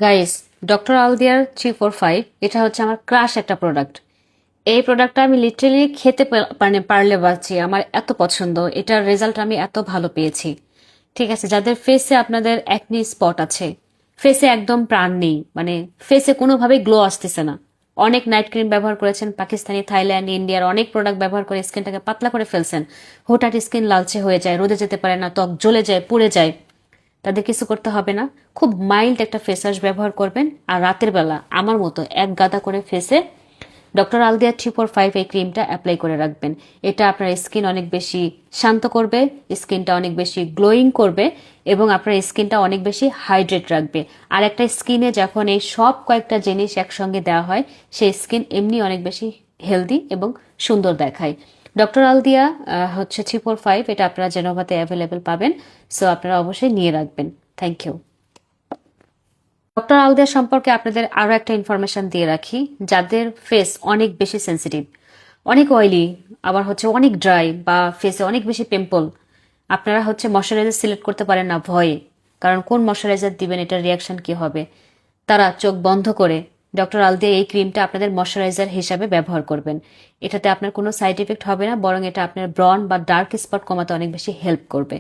Guys, doctor আলদিয়ার 345 এটা হচ্ছে আমার ক্রাশ একটা প্রোডাক্ট। এই প্রোডাক্টটা আমি লিটারালি খেতে মানে পারলে বাঁচি, আমার এত পছন্দ, এটার রেজাল্ট আমি এত ভালো পেয়েছি। ঠিক আছে, যাদের ফেসে আপনাদের অ্যাকনি স্পট আছে, ফেসে একদম প্রাণ নেই, মানে ফেসে কোনোভাবেই গ্লো আসতেছে না, অনেক নাইট ক্রিম ব্যবহার করেছেন, পাকিস্তানি, থাইল্যান্ড, ইন্ডিয়ার অনেক প্রোডাক্ট ব্যবহার করে স্কিনটাকে পাতলা করে ফেলছেন, হঠাৎ স্কিন লালচে হয়ে যায়, রোদে যেতে পারে না, ত্বক জ্বলে যায়, পুড়ে যায়, তাদের কিছু করতে হবে না। খুব মাইল্ড একটা ফেস ওয়াশ ব্যবহার করবেন, আর রাতের বেলা আমার মতো এক গাদা করে ফেসে ডক্টর আলদিয়া 345 এই ক্রিমটা অ্যাপ্লাই করে রাখবেন। এটা আপনার স্কিন অনেক বেশি শান্ত করবে, স্কিনটা অনেক বেশি গ্লোয়িং করবে, এবং আপনার স্কিনটা অনেক বেশি হাইড্রেট রাখবে। আর একটা স্কিনে যখন এই সব কয়েকটা জিনিস একসঙ্গে দেওয়া হয়, সেই স্কিন এমনি অনেক বেশি হেলদি এবং সুন্দর দেখায়। ডক্টর আলদিয়া হচ্ছে 345, এটা আপনারা জেনোভাতে অ্যাভেলেবেল পাবেন। সো আপনারা অবশ্যই নিয়ে রাখবেন। Thank you. ডক্টর আলদিয়া সম্পর্কে আপনাদের আরও একটা ইনফরমেশন দিয়ে রাখি। যাদের ফেস অনেক বেশি সেন্সিটিভ, অনেক অয়েলি, আবার হচ্ছে অনেক ড্রাই, বা ফেসে অনেক বেশি পিম্পল, আপনারা হচ্ছে ময়শ্চারাইজার সিলেক্ট করতে পারেন না ভয়ে, কারণ কোন ময়শ্চারাইজার দিবেন, এটার রিয়াকশন কি হবে, তারা চোখ বন্ধ করে ডক্টর আলদিয়া এই ক্রিমটা আপনাদের ময়শ্চারাইজার হিসাবে ব্যবহার করবেন। এটাতে আপনার কোনো সাইড এফেক্ট হবে না, বরং এটা আপনার ব্রন বা ডার্ক স্পট কমাতে অনেক বেশি হেল্প করবে।